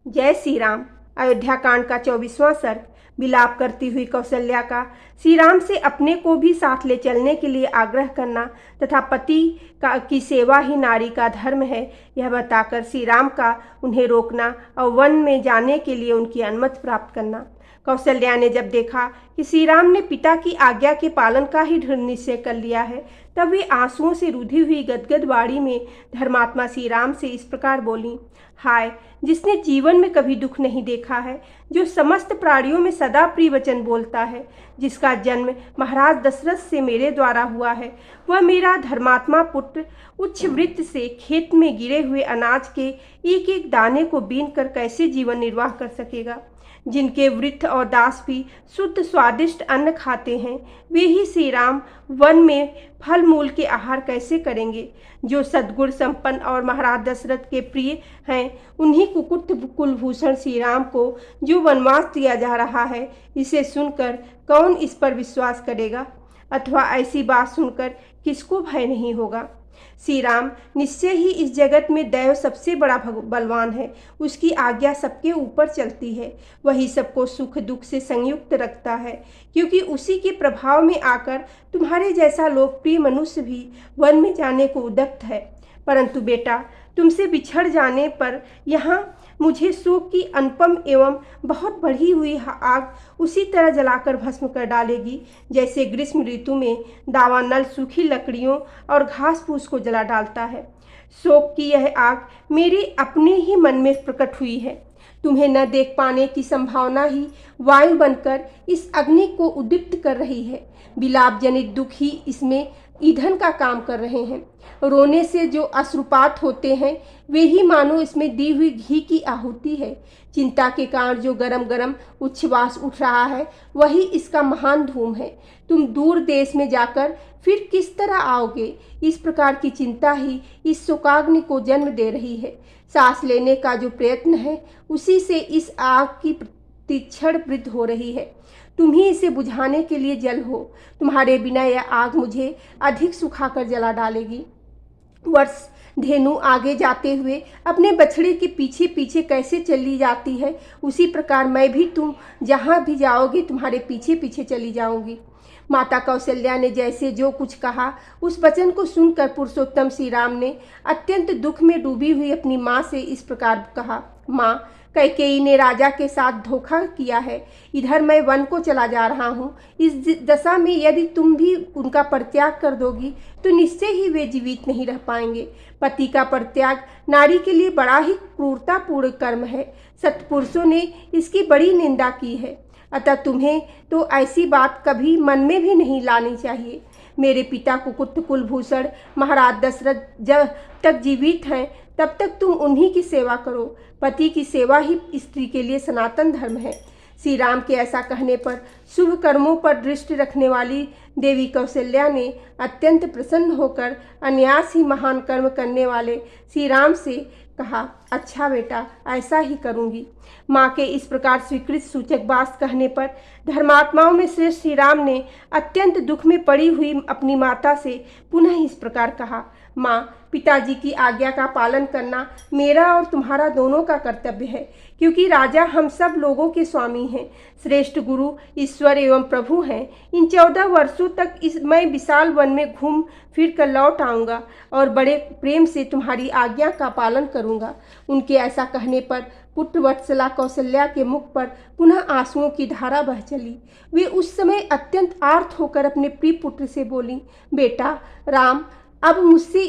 जय श्री राम। अयोध्या कांड का 24वां सर्ग। विलाप करती हुई कौशल्या का श्री राम से अपने को भी साथ ले चलने के लिए आग्रह करना तथा पति की सेवा ही नारी का धर्म है, यह बताकर श्री राम का उन्हें रोकना और वन में जाने के लिए उनकी अनुमति प्राप्त करना। कौशल्या ने जब देखा कि श्री राम ने पिता की आज्ञा के पालन का ही दृढ़ निश्चय कर लिया है, तब वे आंसुओं से रुधी हुई गदगद वाणी में धर्मात्मा श्री राम से इस प्रकार बोली। हाय, जिसने जीवन में कभी दुख नहीं देखा है, जो समस्त प्राणियों में सदा प्रिय वचन बोलता है, जिसका जन्म महाराज दशरथ से मेरे द्वारा हुआ है, वह मेरा धर्मात्मा पुत्र उच्च वृत्त से खेत में गिरे हुए अनाज के एक एक दाने को बीन कर कैसे जीवन निर्वाह कर सकेगा। जिनके वृद्ध और दास भी शुद्ध स्वादिष्ट अन्न खाते हैं, वे ही श्री राम वन में फल मूल के आहार कैसे करेंगे। जो सद्गुण संपन्न और महाराज दशरथ के प्रिय हैं, उन्हीं कुकुट कुलभूषण श्री राम को जो वनवास दिया जा रहा है, इसे सुनकर कौन इस पर विश्वास करेगा, अथवा ऐसी बात सुनकर किसको भय नहीं होगा। श्री राम निश्चय ही इस जगत में दैव सबसे बड़ा बलवान है, उसकी आज्ञा सबके ऊपर चलती है, वही सबको सुख दुख से संयुक्त रखता है, क्योंकि उसी के प्रभाव में आकर तुम्हारे जैसा लोकप्रिय मनुष्य भी वन में जाने को उद्यत है। परंतु बेटा, तुमसे बिछड़ जाने पर यहाँ मुझे शोक की अनुपम एवं बहुत बढ़ी हुई आग उसी तरह जलाकर भस्म कर डालेगी, जैसे ग्रीष्म ऋतु में दावानल सूखी लकड़ियों और घास फूस को जला डालता है। शोक की यह आग मेरे अपने ही मन में प्रकट हुई है। तुम्हें न देख पाने की संभावना ही वायु बनकर इस अग्नि को उद्दीप्त कर रही है। विलाप जनित दुख ही इसमें ईंधन का काम कर रहे हैं। रोने से जो अश्रुपात होते हैं, वे ही मानो इसमें दी हुई घी की आहुति है। चिंता के कारण जो गरम गरम उच्छ्वास उठ रहा है, वही इसका महान धूम है। तुम दूर देश में जाकर फिर किस तरह आओगे, इस प्रकार की चिंता ही इस शोकाग्नि को जन्म दे रही है। सांस लेने का जो प्रयत्न है, उसी से इस आग की तीक्ष्ण वृद्धि हो रही है। तुम ही इसे बुझाने के लिए जल हो। तुम्हारे बिना यह आग मुझे अधिक सुखाकर जला डालेगी। वर्ष धेनु आगे जाते हुए अपने बछड़े के पीछे पीछे कैसे चली जाती है, उसी प्रकार मैं भी तुम जहाँ भी जाओगे तुम्हारे पीछे पीछे चली जाऊंगी। माता कौशल्या ने जैसे जो कुछ कहा, उस वचन को सुनकर पुरुषोत्तम श्री राम ने अत्यंत दुख में डूबी हुई अपनी माँ से इस प्रकार कहा। माँ, कैकेयी ने राजा के साथ धोखा किया है। इधर मैं वन को चला जा रहा हूँ। इस दशा में यदि तुम भी उनका परित्याग कर दोगी, तो निश्चय ही वे जीवित नहीं रह पाएंगे। पति का परित्याग नारी के लिए बड़ा ही क्रूरतापूर्ण कर्म है। सत्पुरुषों ने इसकी बड़ी निंदा की है। अतः तुम्हें तो ऐसी बात कभी मन में भी नहीं लानी चाहिए। मेरे पिता कुकुट कुलभूषण महाराज दशरथ जब तक जीवित हैं, तब तक तुम उन्हीं की सेवा करो। पति की सेवा ही स्त्री के लिए सनातन धर्म है। श्री राम के ऐसा कहने पर शुभ कर्मों पर दृष्टि रखने वाली देवी कौशल्या ने अत्यंत प्रसन्न होकर अनायास ही महान कर्म करने वाले श्री राम से कहा, अच्छा बेटा, ऐसा ही करूंगी। माँ के इस प्रकार स्वीकृत सूचक बात कहने पर धर्मात्माओं में श्रेष्ठ श्री राम ने अत्यंत दुख में पड़ी हुई अपनी माता से पुनः इस प्रकार कहा। माँ, पिताजी की आज्ञा का पालन करना मेरा और तुम्हारा दोनों का कर्तव्य है, क्योंकि राजा हम सब लोगों के स्वामी हैं, श्रेष्ठ गुरु ईश्वर एवं प्रभु हैं। इन 14 वर्षों तक मैं विशाल वन में घूम फिर कर लौट आऊँगा और बड़े प्रेम से तुम्हारी आज्ञा का पालन करूँगा। उनके ऐसा कहने पर पुत्र वत्सला कौशल्या के मुख पर पुनः आंसुओं की धारा बह चली। वे उस समय अत्यंत आर्त होकर अपने प्रिय पुत्र से बोली, बेटा राम, अब मुझसे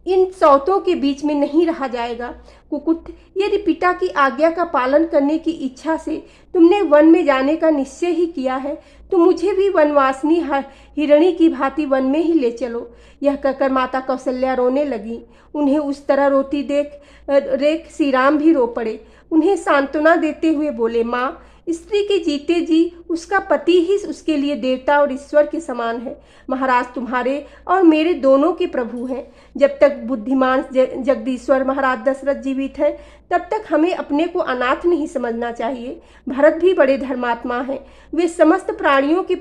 इन सौतों के बीच में नहीं रहा जाएगा। कुकुट, यदि पिता की आज्ञा का पालन करने की इच्छा से तुमने वन में जाने का निश्चय ही किया है, तो मुझे भी वनवासिनी हिरणी की भांति वन में ही ले चलो। यह कहकर माता कौशल्या रोने लगी। उन्हें उस तरह रोती देख श्री राम भी रो पड़े। उन्हें सांत्वना देते हुए बोले, माँ, स्त्री के जीते जी उसका पति ही उसके लिए देवता और ईश्वर के समान है। महाराज तुम्हारे और मेरे दोनों के प्रभु हैं। जब तक बुद्धिमान जगदीश्वर महाराज दशरथ जीवित हैं, तब तक हमें अपने को अनाथ नहीं समझना चाहिए। भरत भी बड़े धर्मात्मा हैं। वे समस्त प्राणियों के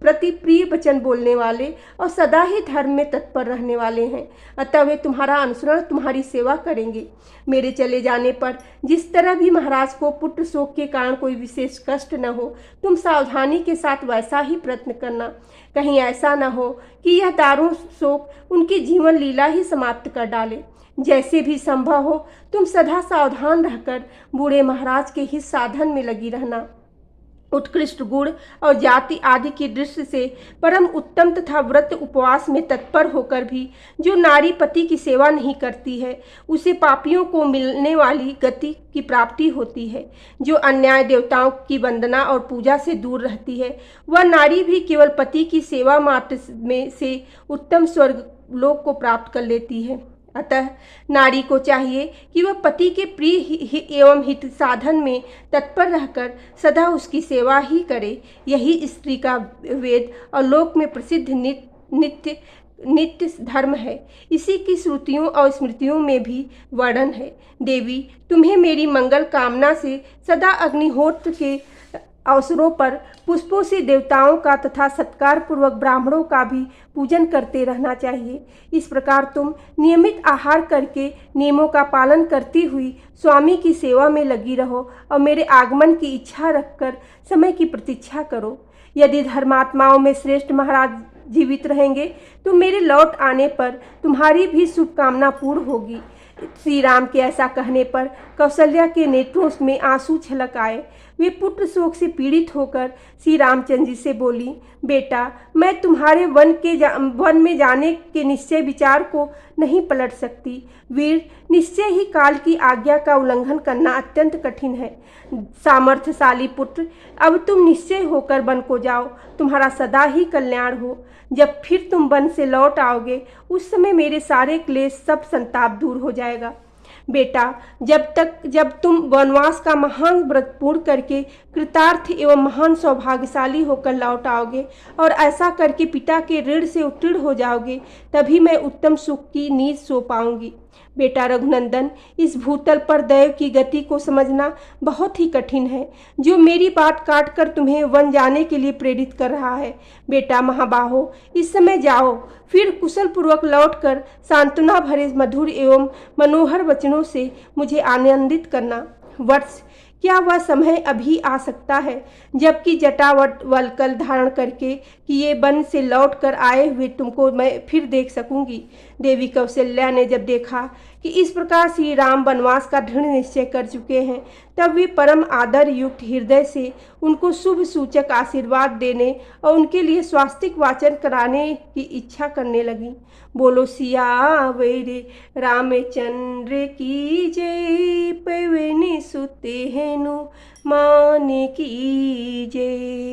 प्रति प्रिय वचन बोलने वाले और सदा ही धर्म में तत्पर रहने वाले हैं। अतः वे तुम्हारा अनुसरण, तुम्हारी सेवा करेंगे। मेरे चले जाने पर जिस तरह भी महाराज को पुत्र शोक के कारण कोई विशेष कष्ट न हो, तुम सावधानी के साथ वैसा ही प्रयत्न करना। कहीं ऐसा न हो कि यह दारुण शोक उनकी जीवन लीला ही समाप्त कर डाले। जैसे भी संभव हो तुम सदा सावधान रहकर बूढ़े महाराज के हित साधन में लगी रहना। उत्कृष्ट गुण और जाति आदि की दृष्टि से परम उत्तम तथा व्रत उपवास में तत्पर होकर भी जो नारी पति की सेवा नहीं करती है, उसे पापियों को मिलने वाली गति की प्राप्ति होती है। जो अन्याय देवताओं की वंदना और पूजा से दूर रहती है, वह नारी भी केवल पति की सेवा मात्र में से उत्तम स्वर्ग लोक को प्राप्त कर लेती है। अतः नारी को चाहिए कि वह पति के प्रिय एवं हित साधन में तत्पर रहकर सदा उसकी सेवा ही करे। यही स्त्री का वेद और लोक में प्रसिद्ध नित्य धर्म है। इसी की श्रुतियों और स्मृतियों में भी वर्णन है। देवी, तुम्हें मेरी मंगल कामना से सदा अग्निहोत्र के अवसरों पर पुष्पों से देवताओं का तथा सत्कार पूर्वक ब्राह्मणों का भी पूजन करते रहना चाहिए। इस प्रकार तुम नियमित आहार करके नियमों का पालन करती हुई स्वामी की सेवा में लगी रहो और मेरे आगमन की इच्छा रखकर समय की प्रतीक्षा करो। यदि धर्मात्माओं में श्रेष्ठ महाराज जीवित रहेंगे तो मेरे लौट आने पर तुम्हारी भी शुभकामना पूर्ण होगी। श्री राम के ऐसा कहने पर कौशल्या के नेत्रों में आंसू छलक आए। वे पुत्र शोक से पीड़ित होकर श्री रामचंद्र जी से बोली, बेटा, मैं तुम्हारे वन में जाने के निश्चय विचार को नहीं पलट सकती। वीर, निश्चय ही काल की आज्ञा का उल्लंघन करना अत्यंत कठिन है। सामर्थ्यशाली पुत्र, अब तुम निश्चय होकर वन को जाओ, तुम्हारा सदा ही कल्याण हो। जब फिर तुम वन से लौट आओगे उस समय मेरे सारे क्लेश, सब संताप दूर हो जाएगा। बेटा, जब तुम वनवास का महान व्रत पूर्ण करके कृतार्थ एवं महान सौभाग्यशाली होकर लौट आओगे और ऐसा करके पिता के ऋण से उत्तीर्ण हो जाओगे, तभी मैं उत्तम सुख की नींद सो पाऊंगी। बेटा रघुनंदन, इस भूतल पर दैव की गति को समझना बहुत ही कठिन है, जो मेरी बात काट कर तुम्हें वन जाने के लिए प्रेरित कर रहा है। बेटा महाबाहो, इस समय जाओ, फिर कुशल पूर्वक लौटकर सांत्वना भरे मधुर एवं मनोहर वचनों से मुझे आनंदित करना। वत्स, क्या वह समय अभी आ सकता है जबकि जटावट वलकल धारण करके कि ये वन से लौट कर आए हुए तुमको मैं फिर देख सकूंगी। देवी कौशल्या ने जब देखा कि इस प्रकार श्री राम वनवास का दृढ़ निश्चय कर चुके हैं, तब वे परम आदर युक्त हृदय से उनको शुभ सूचक आशीर्वाद देने और उनके लिए स्वास्तिक वाचन कराने की इच्छा करने लगी। बोलो सियावर रामचंद्र की जय, पवन सुत हेनु मान की जय।